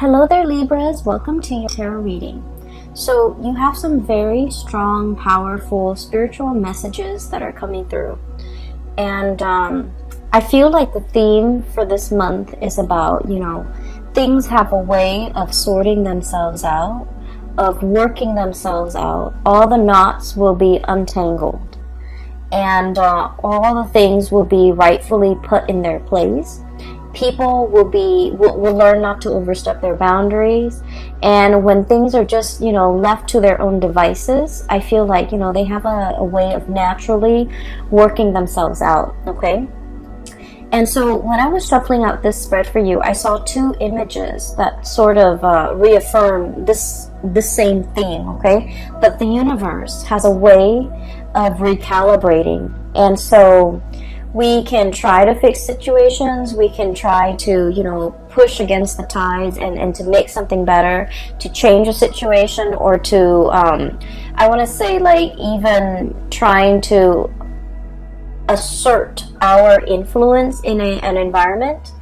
Hello there, Libras. Welcome to your tarot reading. So you have some very strong, powerful spiritual messages that are coming through. And I feel like the theme for this month is about, things have a way of sorting themselves out, of working themselves out. All the knots will be untangled. And all the things will be rightfully put in their place. People will learn not to overstep their boundaries, and when things are just left to their own devices, I feel like they have a way of naturally working themselves out. Okay, and so when I was shuffling out this spread for you, I saw two images that sort of reaffirm this same theme. Okay, but the universe has a way of recalibrating, and so we can try to fix situations, we can try to, push against the tides and to make something better, to change a situation, or to, I want to say, like, even trying to assert our influence in an environment.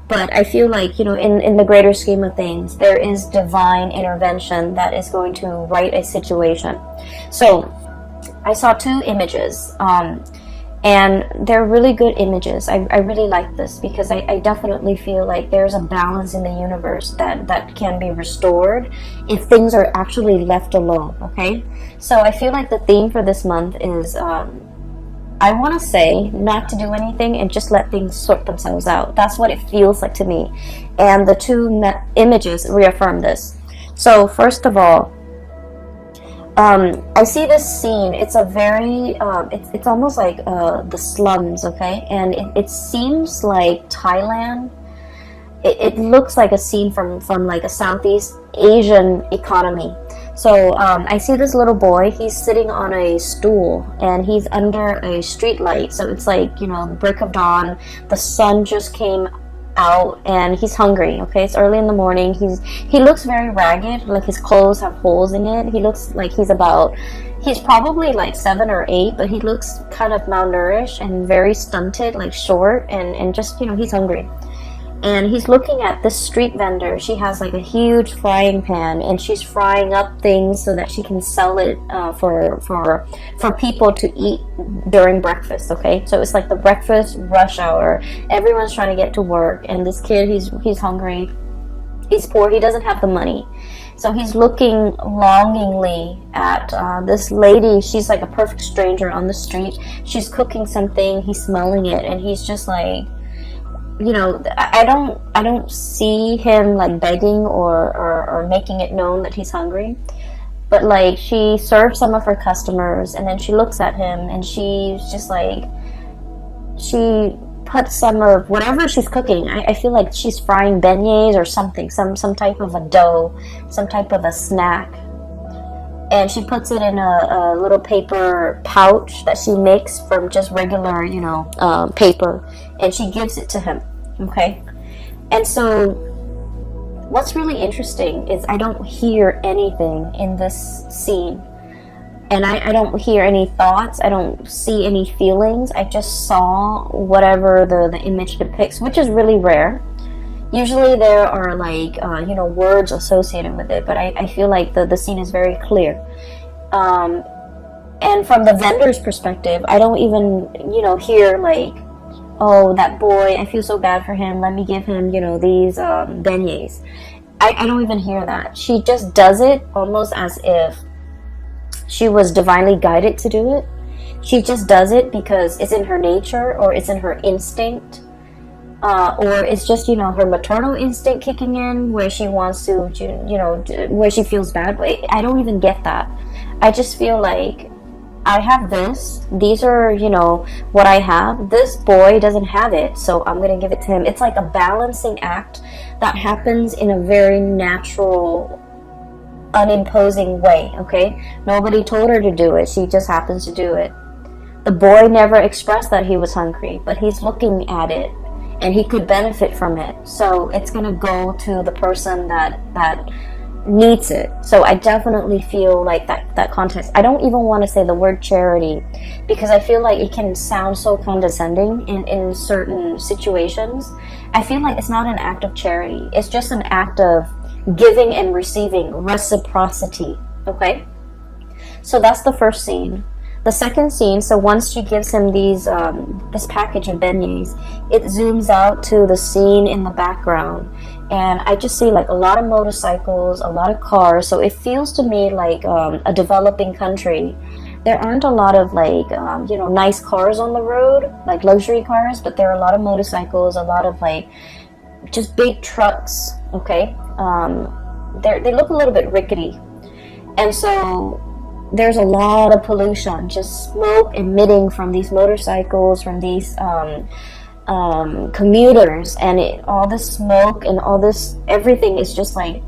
But I feel like, in the greater scheme of things, there is divine intervention that is going to right a situation. So I saw two images. And they're really good images. I really like this because I definitely feel like there's a balance in the universe that can be restored if things are actually left alone, okay? So I feel like the theme for this month is, I want to say not to do anything and just let things sort themselves out. That's what it feels like to me. And the two images reaffirm this. So first of all, I see this scene. It's a very, it's almost like the slums, okay? And it seems like Thailand. It looks like a scene from like a Southeast Asian economy. So I see this little boy. He's sitting on a stool and he's under a street light. So it's like, break of dawn. The sun just came out and he's hungry. Okay, it's early in the morning. He looks very ragged, like his clothes have holes in it. He looks like he's probably like 7 or 8, but he looks kind of malnourished and very stunted, like short, and just he's hungry. And he's looking at this street vendor. She has like a huge frying pan, and she's frying up things so that she can sell it for people to eat during breakfast. Okay, so it's like the breakfast rush hour. Everyone's trying to get to work, and this kid, he's hungry. He's poor. He doesn't have the money, so he's looking longingly at this lady. She's like a perfect stranger on the street. She's cooking something. He's smelling it, and he's just like, I don't see him like begging or making it known that he's hungry, but like she serves some of her customers, and then she looks at him and she's just like, she puts some of whatever she's cooking. I feel like she's frying beignets or something, some type of a dough, some type of a snack. And she puts it in a little paper pouch that she makes from just regular, paper. And she gives it to him, okay? And so what's really interesting is I don't hear anything in this scene. And I don't hear any thoughts. I don't see any feelings. I just saw whatever the image depicts, which is really rare. Usually there are like, words associated with it, but I feel like the scene is very clear. And from the vendor's perspective, I don't even, hear like, oh, that boy, I feel so bad for him. Let me give him, these beignets. I don't even hear that. She just does it almost as if she was divinely guided to do it. She just does it because it's in her nature, or it's in her instinct. Or it's just, her maternal instinct kicking in where she wants to, where she feels bad. But I don't even get that. I just feel like I have this. These are, what I have. This boy doesn't have it, so I'm going to give it to him. It's like a balancing act that happens in a very natural, unimposing way, okay? Nobody told her to do it. She just happens to do it. The boy never expressed that he was hungry, but he's looking at it. And he could benefit from it. So it's going to go to the person that needs it. So I definitely feel like that context. I don't even want to say the word charity because I feel like it can sound so condescending in certain situations. I feel like it's not an act of charity. It's just an act of giving and receiving, reciprocity. Okay, so that's the first scene. The second scene, so once she gives him these this package of beignets, it zooms out to the scene in the background, and I just see like a lot of motorcycles, a lot of cars. So it feels to me like a developing country. There aren't a lot of like you know, nice cars on the road, like luxury cars, but there are a lot of motorcycles, a lot of like just big trucks. Okay, they look a little bit rickety, and so there's a lot of pollution, just smoke emitting from these motorcycles, from these commuters, and all this smoke and all this, everything is just like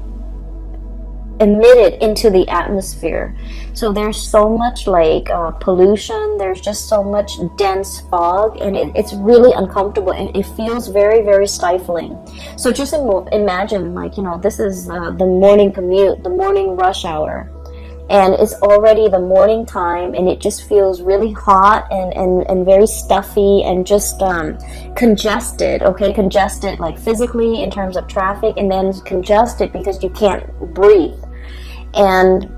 emitted into the atmosphere. So there's so much like pollution, there's just so much dense fog, and it's really uncomfortable, and it feels very, very stifling. So just imagine, like, you know, this is the morning commute, the morning rush hour, and it's already the morning time, and it just feels really hot and very stuffy and just congested. Okay, congested like physically in terms of traffic, and then congested because you can't breathe. And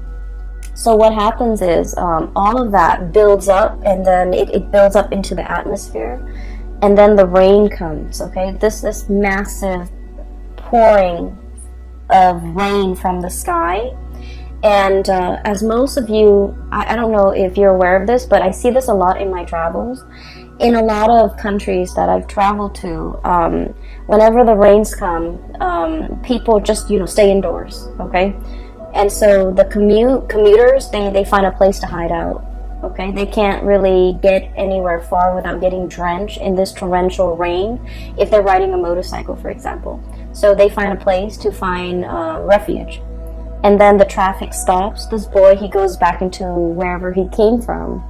so what happens is all of that builds up, and then it builds up into the atmosphere, and then the rain comes. Okay, this massive pouring of rain from the sky. And as most of you, I don't know if you're aware of this, but I see this a lot in my travels. In a lot of countries that I've traveled to, whenever the rains come, people just, you know, stay indoors, okay? And so the commuters, they find a place to hide out, okay? They can't really get anywhere far without getting drenched in this torrential rain if they're riding a motorcycle, for example. So they find a place to find refuge. And then the traffic stops. This boy, he goes back into wherever he came from.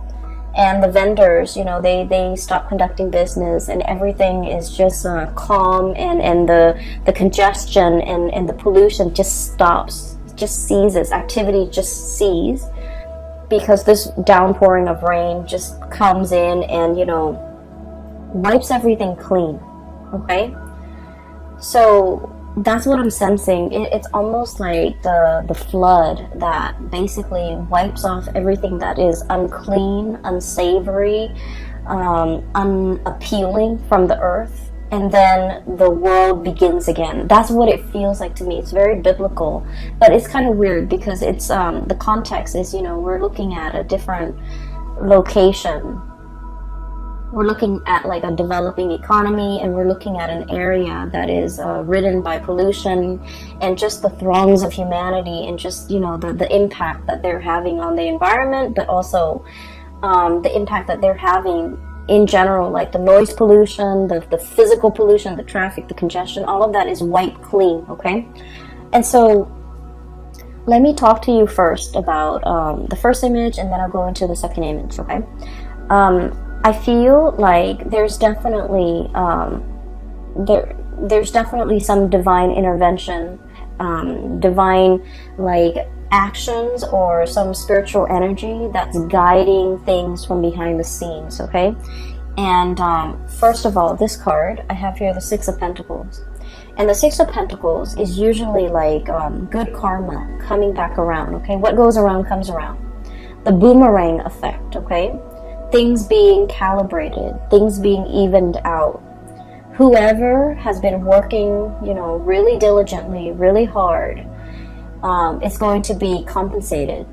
And the vendors, you know, they stop conducting business, and everything is just calm, and the congestion and the pollution just stops, just ceases. Activity just ceases because this downpouring of rain just comes in and, you know, wipes everything clean. Okay? So that's what I'm sensing. It's almost like the flood that basically wipes off everything that is unclean, unsavory, unappealing from the earth, and then the world begins again. That's what it feels like to me. It's very biblical, but it's kind of weird because it's the context is, you know, we're looking at a different location. We're looking at like a developing economy, and we're looking at an area that is ridden by pollution and just the throngs of humanity, and just, you know, the impact that they're having on the environment, but also the impact that they're having in general, like the noise pollution, the physical pollution, the traffic, the congestion, all of that is wiped clean, okay? And so let me talk to you first about the first image, and then I'll go into the second image, okay? I feel like there's definitely there's definitely some divine intervention, divine like actions, or some spiritual energy that's guiding things from behind the scenes. Okay, and first of all, this card I have here, the Six of Pentacles, and the Six of Pentacles is usually like good karma coming back around. Okay, what goes around comes around. The boomerang effect. Okay. Things being calibrated, things being evened out. Whoever has been working, you know, really diligently, really hard, is going to be compensated.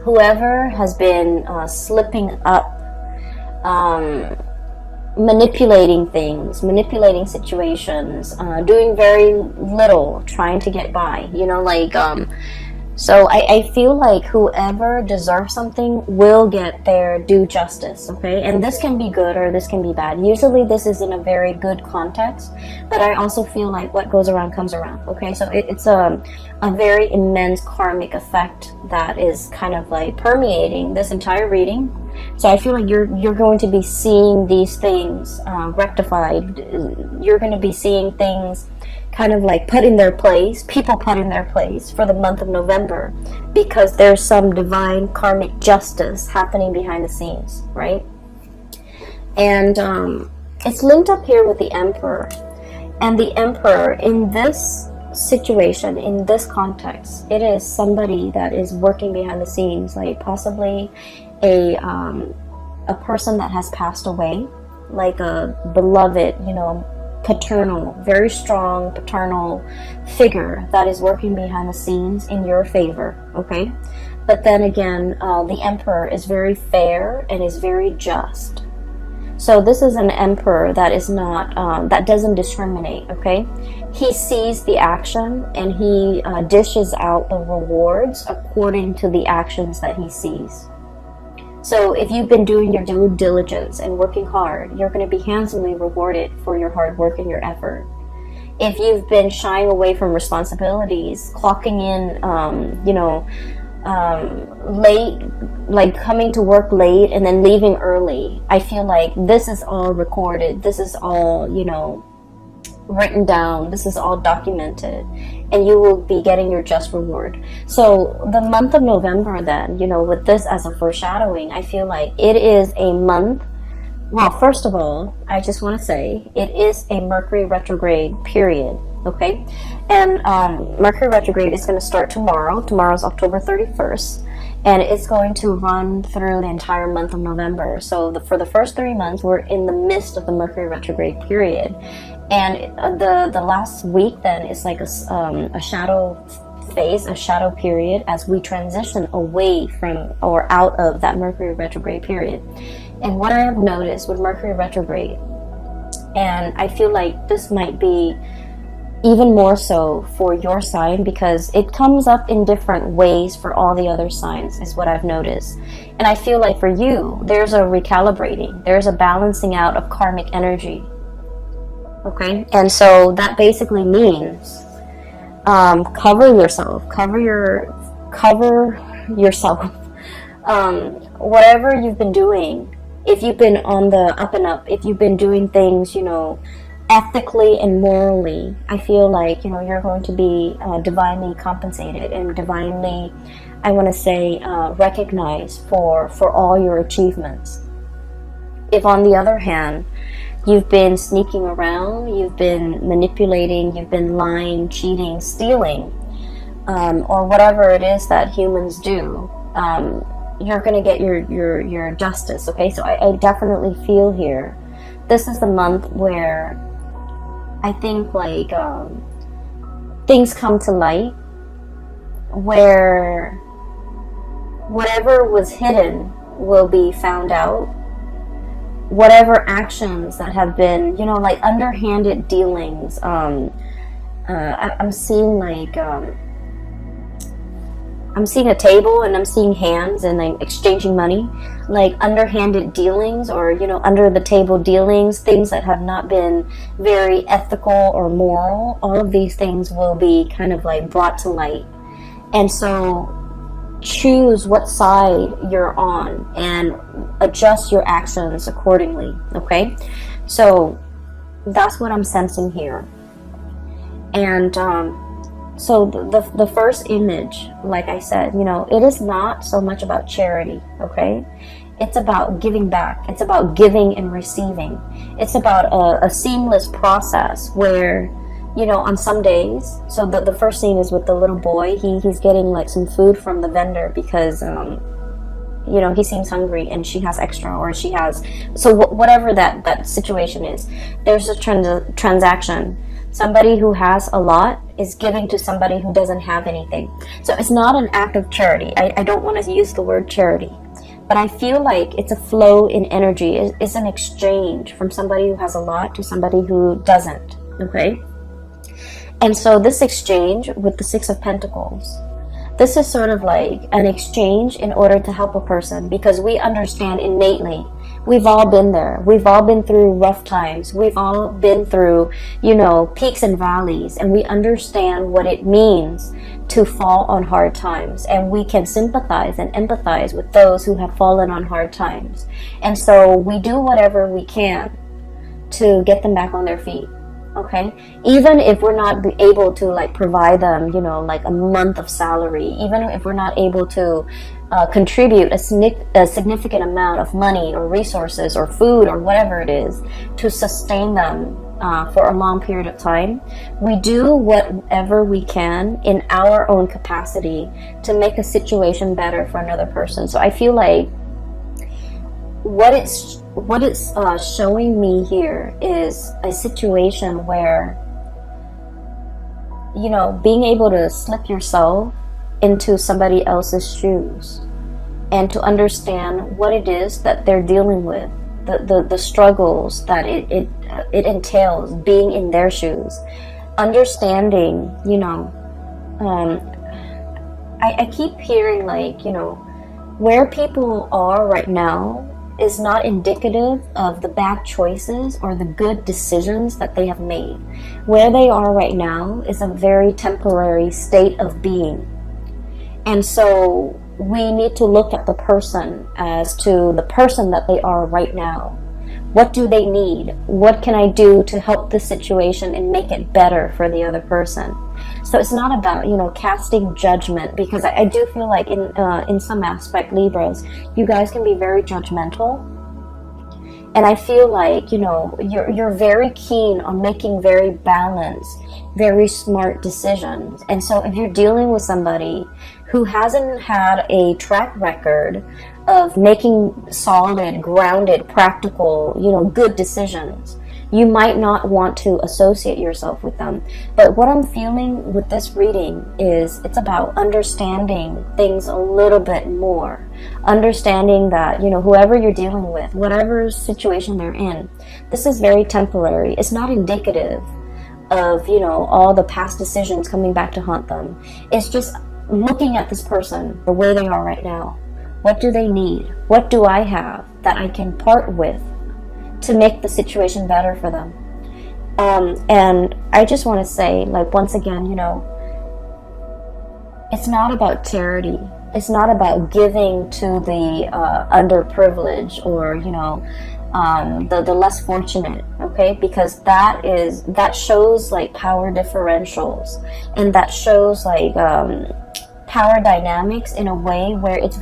Whoever has been slipping up, manipulating things, manipulating situations, doing very little, trying to get by, you know, like so I feel like whoever deserves something will get their due justice, okay? And this can be good or this can be bad. Usually this is in a very good context, but I also feel like what goes around comes around, okay? So it's a very immense karmic effect that is kind of like permeating this entire reading. So I feel like you're going to be seeing these things rectified. You're going to be seeing things kind of like put in their place, people put in their place for the month of November, because there's some divine karmic justice happening behind the scenes, right? And it's linked up here with the Emperor. And the Emperor in this situation, in this context, it is somebody that is working behind the scenes, like possibly a person that has passed away, like a beloved, paternal, very strong paternal figure that is working behind the scenes in your favor, okay? But then again, the emperor is very fair and is very just. So this is an emperor that is not, that doesn't discriminate, okay? He sees the action and he dishes out the rewards according to the actions that he sees. So if you've been doing your due diligence and working hard, you're going to be handsomely rewarded for your hard work and your effort. If you've been shying away from responsibilities, clocking in, late, like coming to work late and then leaving early, I feel like this is all recorded. This is all, written down. This is all documented, and you will be getting your just reward. So the month of November then, with this as a foreshadowing, I feel like it is a month. Well, first of all, I just want to say it is a Mercury retrograde period, okay? And Mercury retrograde is going to start tomorrow. Tomorrow's October 31st, and it's going to run through the entire month of November. So for the first 3 months, we're in the midst of the Mercury retrograde period. And the last week then is like a shadow phase, a shadow period, as we transition away from or out of that Mercury retrograde period. And what I have noticed with Mercury retrograde, and I feel like this might be even more so for your sign, because it comes up in different ways for all the other signs, is what I've noticed. And I feel like for you, there's a recalibrating, there's a balancing out of karmic energy. Okay, and so that basically means cover yourself. Whatever you've been doing, if you've been on the up and up, if you've been doing things, ethically and morally, I feel like you're going to be divinely compensated and divinely, I want to say, recognized for all your achievements. If on the other hand, you've been sneaking around, you've been manipulating, you've been lying, cheating, stealing, or whatever it is that humans do, you're going to get your justice, okay? So I definitely feel here, this is the month where I think like things come to light, where whatever was hidden will be found out. Whatever actions that have been, like underhanded dealings, I'm seeing like, I'm seeing a table and I'm seeing hands and like exchanging money, like underhanded dealings or, under the table dealings, things that have not been very ethical or moral. All of these things will be kind of like brought to light. And so choose what side you're on and adjust your actions accordingly, okay? So that's what I'm sensing here. And so the first image, like I said, it is not so much about charity, okay? It's about giving back. It's about giving and receiving. It's about a seamless process where on some days, so the first scene is with the little boy. He's getting like some food from the vendor because he seems hungry and she has extra, or she has, so whatever that situation is, there's a transaction. Somebody who has a lot is giving to somebody who doesn't have anything. So it's not an act of charity. I don't want to use the word charity, but I feel like it's a flow in energy. It's an exchange from somebody who has a lot to somebody who doesn't, okay? And so this exchange with the Six of Pentacles, this is sort of like an exchange in order to help a person, because we understand innately, we've all been there. We've all been through rough times. We've all been through, peaks and valleys, and we understand what it means to fall on hard times. And we can sympathize and empathize with those who have fallen on hard times. And so we do whatever we can to get them back on their feet. Okay, even if we're not able to like provide them, like a month of salary, even if we're not able to contribute a significant amount of money or resources or food or whatever it is to sustain them for a long period of time, we do whatever we can in our own capacity to make a situation better for another person. So I feel like what it's showing me here is a situation where, you know, being able to slip yourself into somebody else's shoes and to understand what it is that they're dealing with, the struggles that it entails being in their shoes, understanding, you know, I keep hearing, like, you know, where people are right now is not indicative of the bad choices or the good decisions that they have made. Where they are right now is a very temporary state of being. And so we need to look at the person as to the person that they are right now. What do they need? What can I do to help the situation and make it better for the other person? So it's not about, you know, casting judgment, because I do feel like in some aspect, Libras, you guys can be very judgmental. And I feel like, you know, you're very keen on making very balanced, very smart decisions. And so if you're dealing with somebody who hasn't had a track record of making solid, grounded, practical, you know, good decisions, you might not want to associate yourself with them. But what I'm feeling with this reading is it's about understanding things a little bit more. Understanding that, you know, whoever you're dealing with, whatever situation they're in, this is very temporary. It's not indicative of, you know, all the past decisions coming back to haunt them. It's just looking at this person, the way they are right now. What do they need? What do I have that I can part with to make the situation better for them? And I just want to say, like, once again, you know, it's not about charity. It's not about giving to the underprivileged or, you know, the less fortunate, okay? Because that shows like power differentials, and that shows like power dynamics in a way where it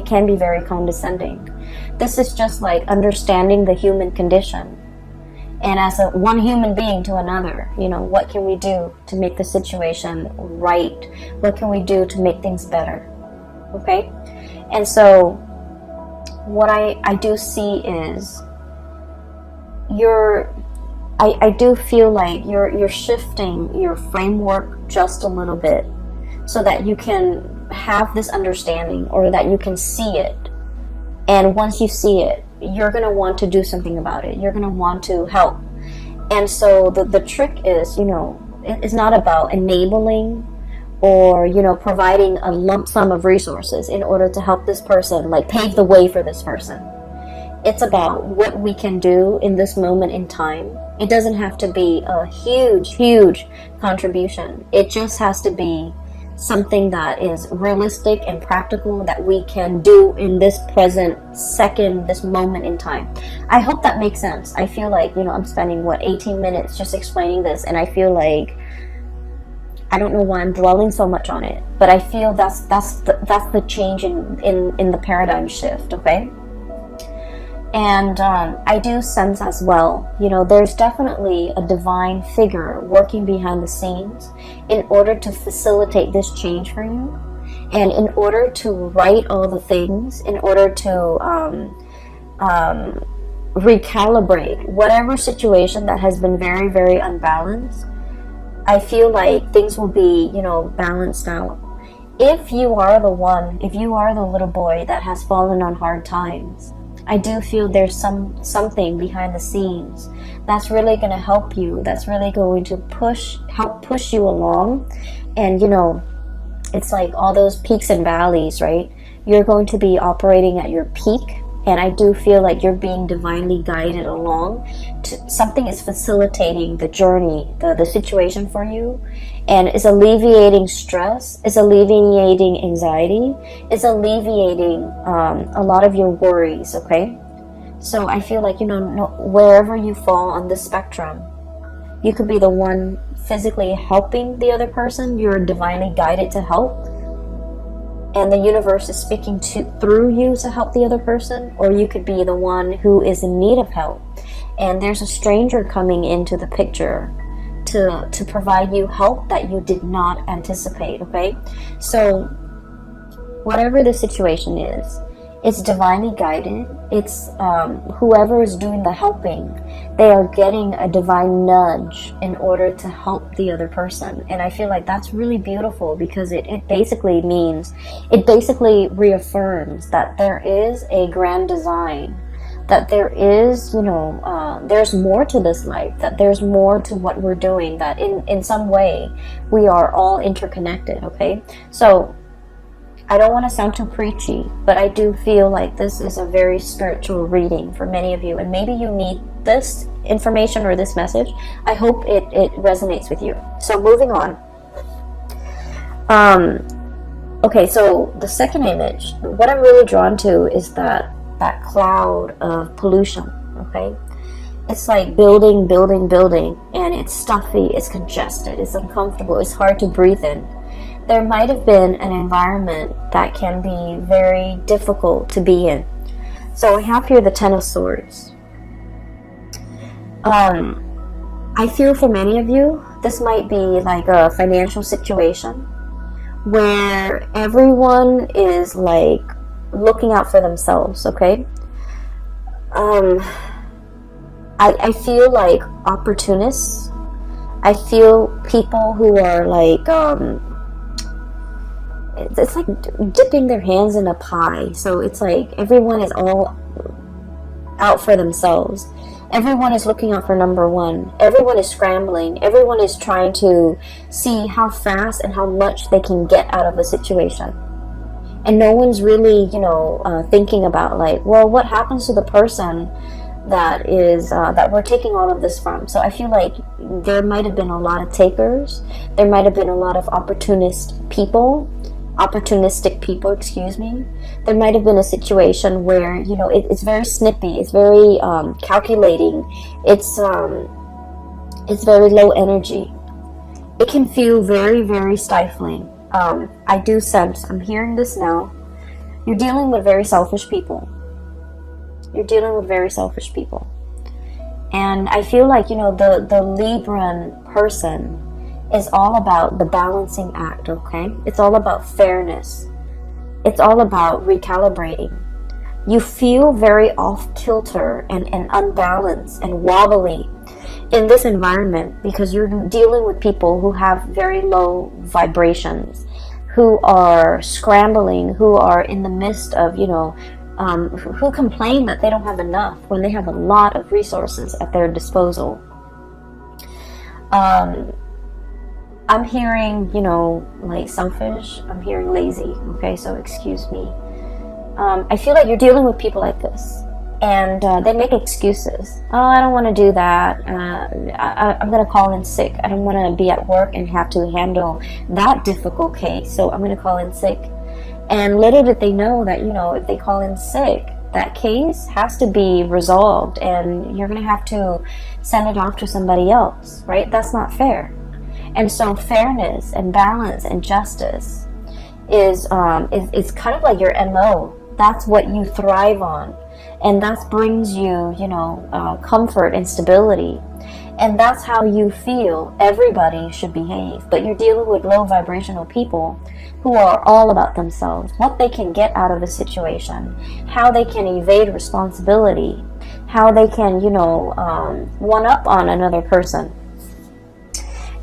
can be very condescending. This is just like understanding the human condition, and as one human being to another, you know, what can we do to make the situation right? What can we do to make things better? Okay? And so what I do see is I do feel like you're shifting your framework just a little bit so that you can have this understanding, or that you can see it. And once you see it, you're going to want to do something about it. You're going to want to help. And so the trick is, you know, it's not about enabling or, you know, providing a lump sum of resources in order to help this person, like pave the way for this person. It's about what we can do in this moment in time. It doesn't have to be a huge contribution. It just has to be something that is realistic and practical that we can do in this present second, this moment in time. I hope that makes sense. I feel like, you know, I'm spending 18 minutes just explaining this, and I feel like I don't know why I'm dwelling so much on it, but I feel that's the change in the paradigm shift, okay? And I do sense as well, you know, there's definitely a divine figure working behind the scenes in order to facilitate this change for you, and in order to right all the things, in order to recalibrate whatever situation that has been very, very unbalanced. I feel like things will be, you know, balanced out. If you are the little boy that has fallen on hard times, I do feel there's something behind the scenes that's really going to help you, that's really going to help push you along. And, you know, it's like all those peaks and valleys, right? You're going to be operating at your peak, and I do feel like you're being divinely guided along. Something is facilitating the journey, the situation for you, and is alleviating stress, is alleviating anxiety, is alleviating a lot of your worries, okay? So I feel like, you know, wherever you fall on this spectrum, you could be the one physically helping the other person. You're divinely guided to help, and the universe is speaking through you to help the other person, or you could be the one who is in need of help. and there's a stranger coming into the picture to provide you help that you did not anticipate, okay? So whatever the situation is, it's divinely guided. It's whoever is doing the helping, they are getting a divine nudge in order to help the other person. And I feel like that's really beautiful, because it basically means, it basically reaffirms that there is a grand design, that there is, there's more to this life, that there's more to what we're doing, that in some way we are all interconnected, okay? So I don't want to sound too preachy, but I do feel like this is a very spiritual reading for many of you, and maybe you need this information or this message. I hope it resonates with you. So moving on. Okay, so the second image, what I'm really drawn to is that cloud of pollution, okay? It's like building, and it's stuffy, it's congested, it's uncomfortable, it's hard to breathe in. There might have been an environment that can be very difficult to be in. So I have here the Ten of Swords. I feel for many of you, this might be like a financial situation where everyone is like looking out for themselves, okay? I feel like opportunists. I feel people who are like, it's like dipping their hands in a pie. So it's like everyone is all out for themselves. Everyone is looking out for number one. Everyone is scrambling. Everyone is trying to see how fast and how much they can get out of a situation. And no one's really, thinking about like, well, what happens to the person that is that we're taking all of this from? So I feel like there might have been a lot of takers. There might have been a lot of opportunistic people, excuse me. There might have been a situation where, it's very snippy, it's very calculating, it's very low energy. It can feel very, very stifling. I do sense, I'm hearing this now, you're dealing with very selfish people. And I feel like, the Libran person is all about the balancing act, okay? It's all about fairness. It's all about recalibrating. You feel very off kilter and unbalanced and wobbly in this environment because you're dealing with people who have very low vibrations, who are scrambling, who are in the midst of, who complain that they don't have enough when they have a lot of resources at their disposal. I'm hearing, like selfish. I'm hearing lazy. Okay, so excuse me. I feel like you're dealing with people like this, and they make excuses. Oh, I don't want to do that. I'm going to call in sick. I don't want to be at work and have to handle that difficult case, so I'm going to call in sick. And little did they know that, if they call in sick, that case has to be resolved, and you're going to have to send it off to somebody else, right? That's not fair. And so fairness and balance and justice is kind of like your MO. That's what you thrive on. And that brings you, comfort and stability. And that's how you feel everybody should behave. But you're dealing with low vibrational people who are all about themselves, what they can get out of a situation, how they can evade responsibility, how they can, one up on another person.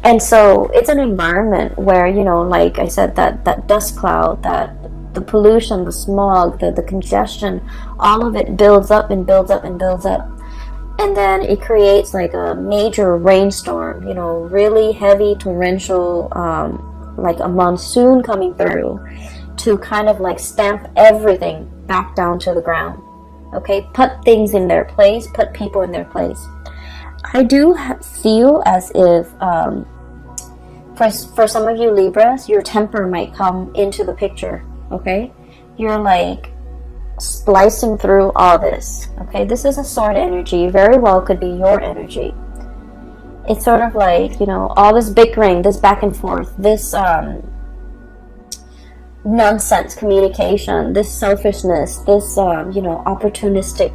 And so it's an environment where, like I said, that dust cloud, that the pollution, the smog, the congestion, all of it builds up and builds up and builds up. And then it creates like a major rainstorm, really heavy, torrential, like a monsoon coming through to kind of like stamp everything back down to the ground. Okay, put things in their place, put people in their place. I do feel as if for some of you Libras, your temper might come into the picture, okay? You're like splicing through all this, okay? This is a sword energy, very well could be your energy. It's sort of like, all this bickering, this back and forth, this nonsense communication, this selfishness, this, opportunistic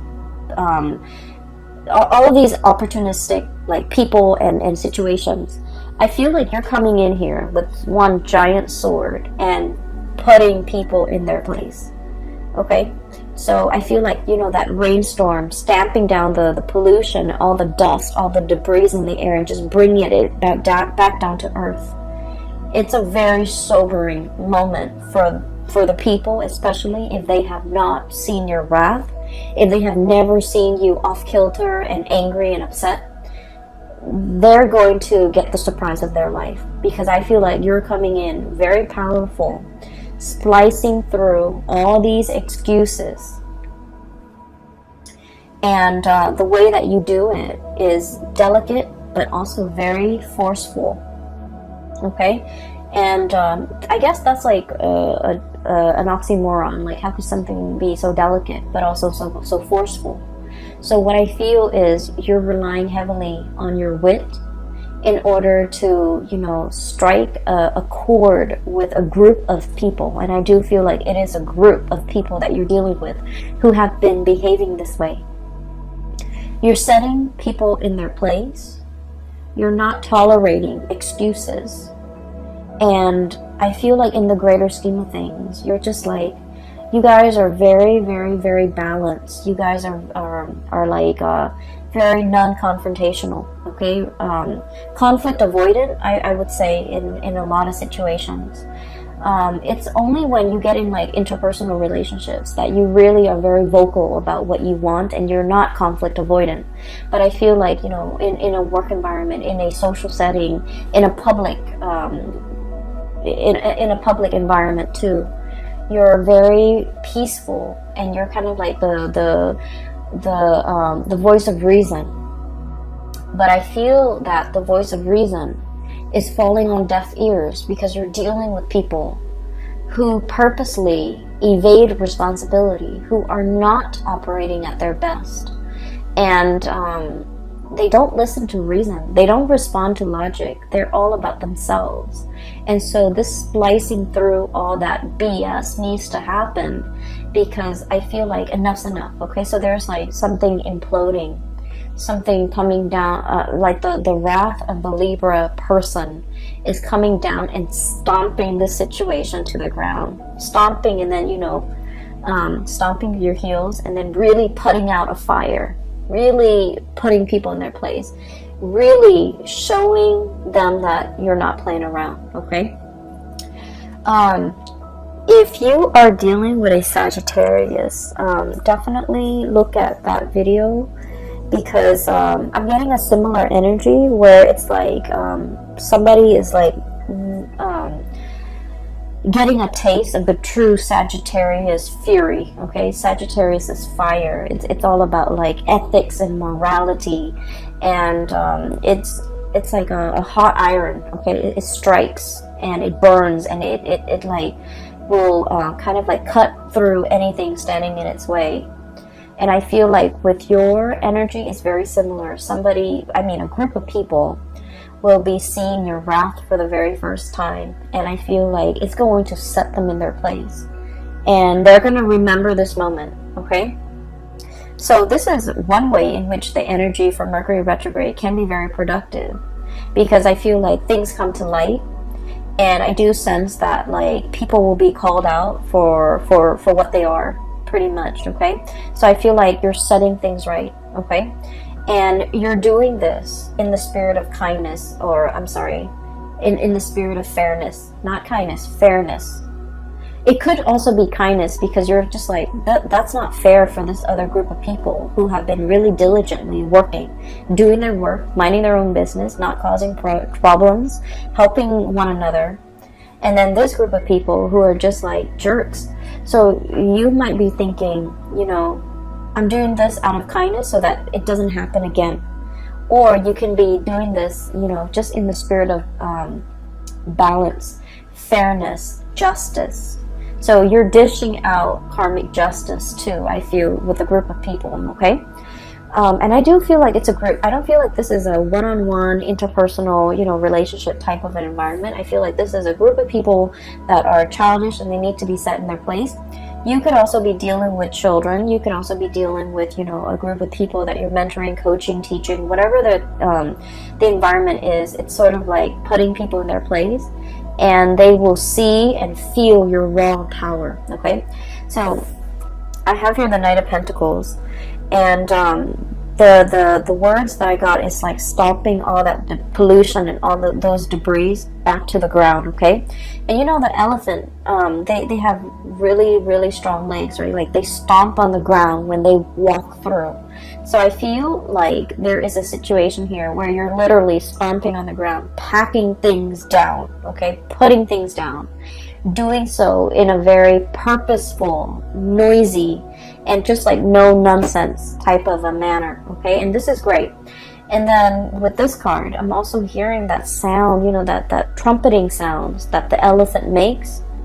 all of these opportunistic like people and situations. I feel like you're coming in here with one giant sword and putting people in their place. Okay, so I feel like, you know, that rainstorm stamping down the pollution, all the dust, all the debris in the air, and just bringing it back down to earth. It's a very sobering moment for the people, especially if they have not seen your wrath, if they have never seen you off kilter and angry and upset. They're going to get the surprise of their life, because I feel like you're coming in very powerful, splicing through all these excuses, and the way that you do it is delicate but also very forceful. Okay, and I guess that's like an oxymoron. Like, how could something be so delicate but also so forceful? So what I feel is you're relying heavily on your wit in order to, you know, strike a chord with a group of people. And I do feel like it is a group of people that you're dealing with who have been behaving this way. You're setting people in their place. You're not tolerating excuses. And I feel like in the greater scheme of things, you're just like, you guys are very, very, very balanced. You guys are like very non-confrontational. Okay, conflict avoidant, I would say, in a lot of situations. It's only when you get in like interpersonal relationships that you really are very vocal about what you want, and you're not conflict avoidant. But I feel like, you know, in a work environment, in a social setting, in a public in a public environment too, you're very peaceful, and you're kind of like the voice of reason. But I feel that the voice of reason is falling on deaf ears, because you're dealing with people who purposely evade responsibility, who are not operating at their best, and they don't listen to reason. They don't respond to logic. They're all about themselves. And so this splicing through all that BS needs to happen, because I feel like enough's enough. Okay, so there's like something imploding, something coming down, like the wrath of the Libra person is coming down and stomping the situation to the ground. Stomping, and then, you know, stomping your heels, and then really putting out a fire. Really putting people in their place, really showing them that you're not playing around. Okay, if you are dealing with a Sagittarius, definitely look at that video, because I'm getting a similar energy where it's like somebody is like getting a taste of the true Sagittarius fury. Okay, Sagittarius is fire. It's all about like ethics and morality, and it's like a hot iron. Okay, it strikes and it burns, and it like will kind of like cut through anything standing in its way. And I feel like with your energy, it's very similar. A group of people will be seeing your wrath for the very first time, and I feel like it's going to set them in their place, and they're going to remember this moment. Okay, so this is one way in which the energy for Mercury retrograde can be very productive, because I feel like things come to light, and I do sense that like people will be called out for what they are, pretty much. Okay, so I feel like you're setting things right. Okay, and you're doing this in the spirit of kindness, or I'm sorry, in the spirit of fairness. Not kindness, fairness. It could also be kindness, because you're just like, that's not fair for this other group of people who have been really diligently working, doing their work, minding their own business, not causing problems, helping one another. And then this group of people who are just like jerks. So you might be thinking, you know, I'm doing this out of kindness so that it doesn't happen again. Or you can be doing this, you know, just in the spirit of balance, fairness, justice. So you're dishing out karmic justice too, I feel, with a group of people. Okay, and I do feel like it's a group. I don't feel like this is a one-on-one interpersonal, you know, relationship type of an environment. I feel like this is a group of people that are childish, and they need to be set in their place. You could also be dealing with children. You could also be dealing with, you know, a group of people that you're mentoring, coaching, teaching, whatever the environment is. It's sort of like putting people in their place, and they will see and feel your raw power. Okay, so I have here the Knight of Pentacles, and the words that I got is like stomping all that pollution and all those debris back to the ground. Okay, and you know the elephant, they have really strong legs, right? Like they stomp on the ground when they walk through. So I feel like there is a situation here where you're literally stomping on the ground, packing things down. Okay, putting things down, doing so in a very purposeful, noisy, and just like no nonsense type of a manner. Okay, and this is great. And then with this card, I'm also hearing that sound, you know, that trumpeting sounds that the elephant makes.